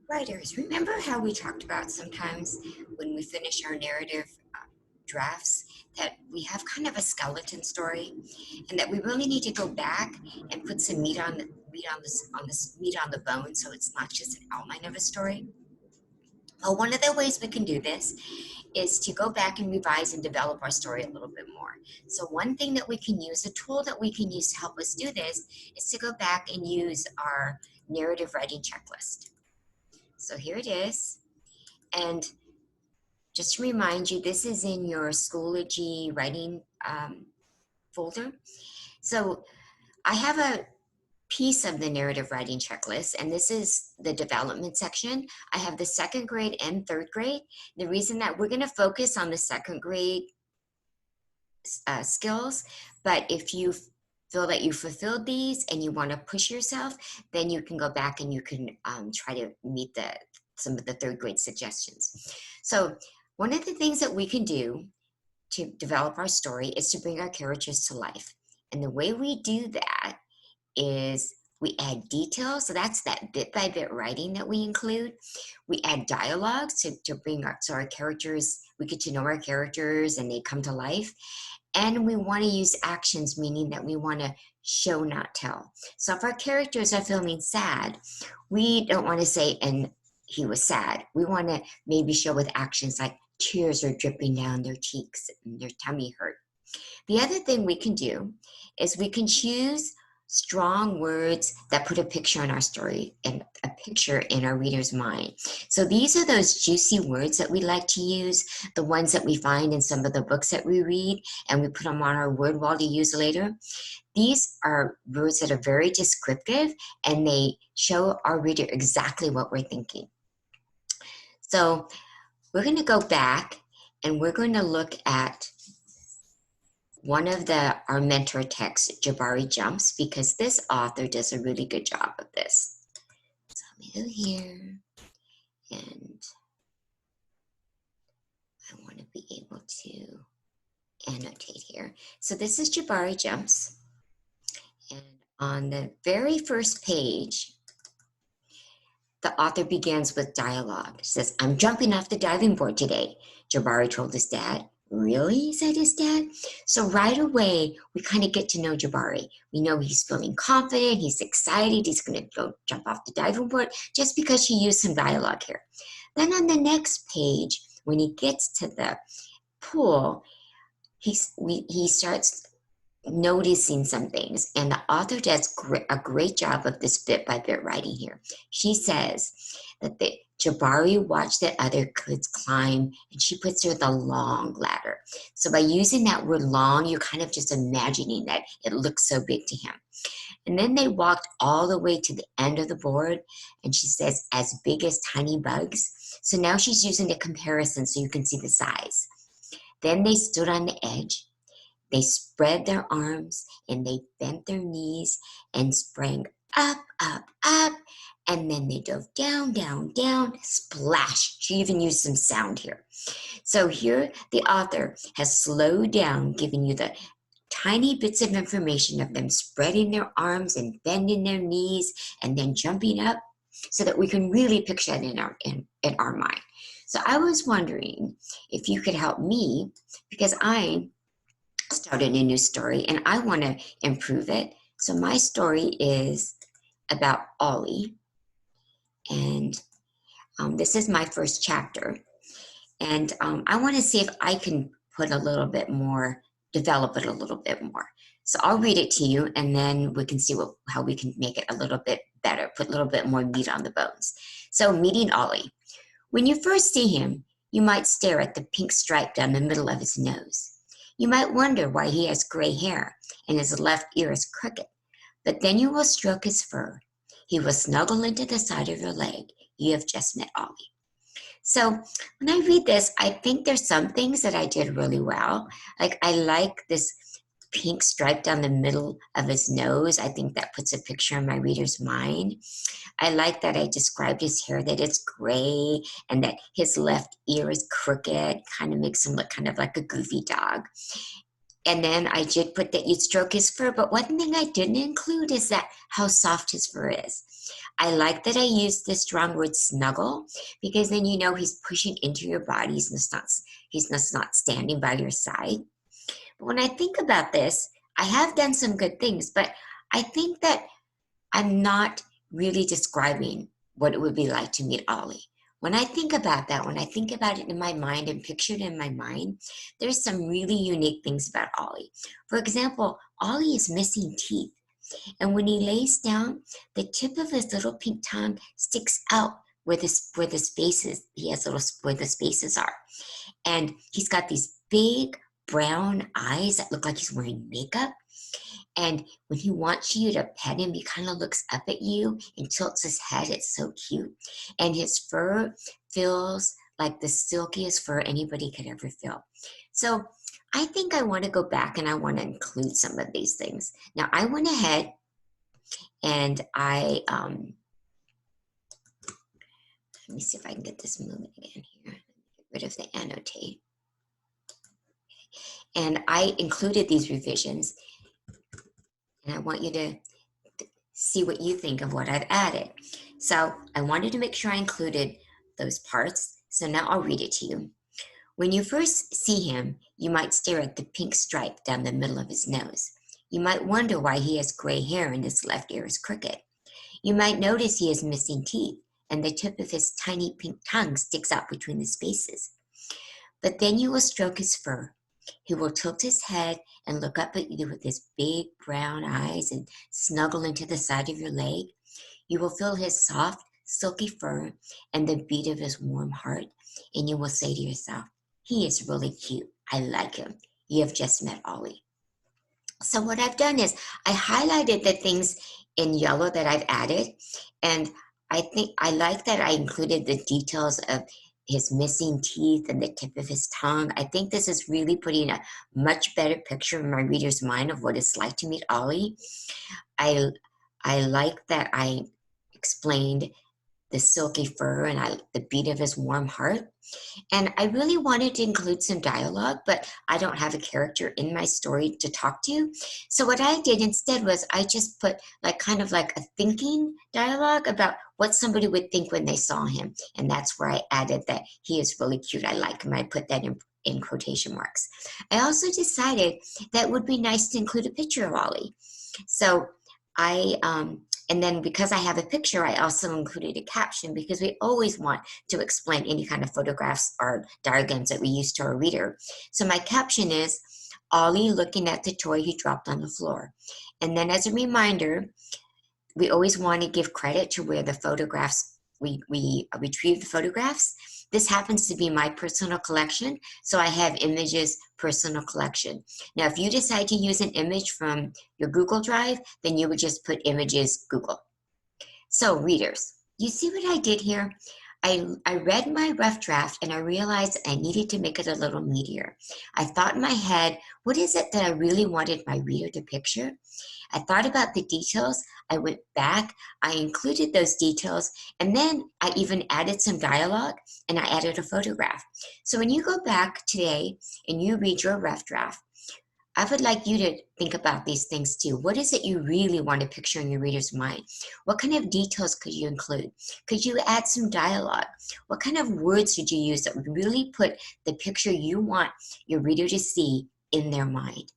Writers, remember how we talked about sometimes when we finish our narrative drafts that we have kind of a skeleton story, and that we really need to go back and put some meat on the bone, so it's not just an outline of a story. Well, one of the ways we can do this is to go back and revise and develop our story a little bit more. So one thing that we can use, a tool that we can use to help us do this, is to go back and use our narrative writing checklist. So here it is. And just to remind you, this is in your Schoology writing folder. So I have a piece of the narrative writing checklist, and this is the development section. I have the second grade and third grade. The reason that we're going to focus on the second grade skills, but if you feel that you fulfilled these and you want to push yourself, then you can go back and you can try to meet some of the third grade suggestions. So one of the things that we can do to develop our story is to bring our characters to life. And the way we do that is we add details. So that's that bit by bit writing that we include. We add dialogues to bring our characters, we get to know our characters and they come to life. And we want to use actions, meaning that we want to show, not tell. So if our characters are feeling sad, we don't want to say, and he was sad. We want to maybe show with actions like tears are dripping down their cheeks and their tummy hurt. The other thing we can do is we can choose strong words that put a picture in our story and a picture in our reader's mind. So these are those juicy words that we like to use, the ones that we find in some of the books that we read, and we put them on our word wall to use later. These are words that are very descriptive, and they show our reader exactly what we're thinking. So we're going to go back and we're going to look at one of our mentor texts, Jabari Jumps, because this author does a really good job of this. So let me go here, and I want to be able to annotate here. So this is Jabari Jumps, and on the very first page, the author begins with dialogue. It says, "I'm jumping off the diving board today," Jabari told his dad. "Really?" said his dad. So right away, we kind of get to know Jabari. We know he's feeling confident, he's excited, he's going to go jump off the diving board just because he used some dialogue here. Then on the next page, when he gets to the pool, he starts noticing some things, and the author does a great job of this bit by bit writing here. She says that Jabari watched the other kids climb, and she puts her the long ladder. So by using that word long, you're kind of just imagining that it looks so big to him. And then they walked all the way to the end of the board, and she says, as big as tiny bugs. So now she's using the comparison so you can see the size. Then they stood on the edge. They spread their arms and they bent their knees and sprang up, up, up. And then they dove down, down, down, splash. She even used some sound here. So here the author has slowed down, giving you the tiny bits of information of them spreading their arms and bending their knees and then jumping up so that we can really picture that in our mind. So I was wondering if you could help me, because I started a new story and I want to improve it. So my story is about Ollie, and this is my first chapter. And I want to see if I can put a little bit more, develop it a little bit more. So I'll read it to you, and then we can see how we can make it a little bit better, put a little bit more meat on the bones. So meeting Ollie. When you first see him, you might stare at the pink stripe down the middle of his nose. You might wonder why he has gray hair and his left ear is crooked, but then you will stroke his fur. He will snuggle into the side of your leg. You have just met Ollie. So when I read this, I think there's some things that I did really well. Like I like this pink stripe down the middle of his nose. I think that puts a picture in my reader's mind. I like that I described his hair, that it's gray, and that his left ear is crooked, kind of makes him look kind of like a goofy dog. And then I did put that you'd stroke his fur, but one thing I didn't include is that how soft his fur is. I like that I used the strong word snuggle, because then you know he's pushing into your body. He's just not standing by your side. But when I think about this, I have done some good things, but I think that I'm not really describing what it would be like to meet Ollie. When I think about that, when I think about it in my mind and picture it in my mind, there's some really unique things about Ollie. For example, Ollie is missing teeth. And when he lays down, the tip of his little pink tongue sticks out where the spaces, he has little, where the spaces are. And he's got these big brown eyes that look like he's wearing makeup. And when he wants you to pet him, he kind of looks up at you and tilts his head. It's so cute. And his fur feels like the silkiest fur anybody could ever feel. So I think I want to go back and I want to include some of these things. Now I went ahead and let me see if I can get this moving again here. Get rid of the annotate. And I included these revisions, and I want you to see what you think of what I've added. So I wanted to make sure I included those parts. So now I'll read it to you. When you first see him, you might stare at the pink stripe down the middle of his nose. You might wonder why he has gray hair and his left ear is crooked. You might notice he is missing teeth, and the tip of his tiny pink tongue sticks out between the spaces. But then you will stroke his fur. He will tilt his head and look up at you with his big brown eyes and snuggle into the side of your leg. You will feel his soft, silky fur and the beat of his warm heart, and you will say to yourself, he is really cute. I like him. You have just met Ollie. So what I've done is I highlighted the things in yellow that I've added, and I think I like that I included the details of his missing teeth and the tip of his tongue. I think this is really putting a much better picture in my reader's mind of what it's like to meet Ollie. I like that I explained the silky fur and the beat of his warm heart. And I really wanted to include some dialogue, but I don't have a character in my story to talk to. So what I did instead was I just put kind of like a thinking dialogue about what somebody would think when they saw him. And that's where I added that he is really cute. I like him. I put that in quotation marks. I also decided that it would be nice to include a picture of Ollie. So and then because I have a picture, I also included a caption, because we always want to explain any kind of photographs or diagrams that we use to our reader. So my caption is, Ollie looking at the toy he dropped on the floor. And then as a reminder, we always want to give credit to where the photographs, we retrieve the photographs. This happens to be my personal collection, so I have Images Personal Collection. Now, if you decide to use an image from your Google Drive, then you would just put Images Google. So readers, you see what I did here? I read my rough draft and I realized I needed to make it a little meatier. I thought in my head, what is it that I really wanted my reader to picture? I thought about the details. I went back, I included those details, and then I even added some dialogue and I added a photograph. So when you go back today and you read your rough draft, I would like you to think about these things too. What is it you really want to picture in your reader's mind? What kind of details could you include? Could you add some dialogue? What kind of words did you use that would really put the picture you want your reader to see in their mind?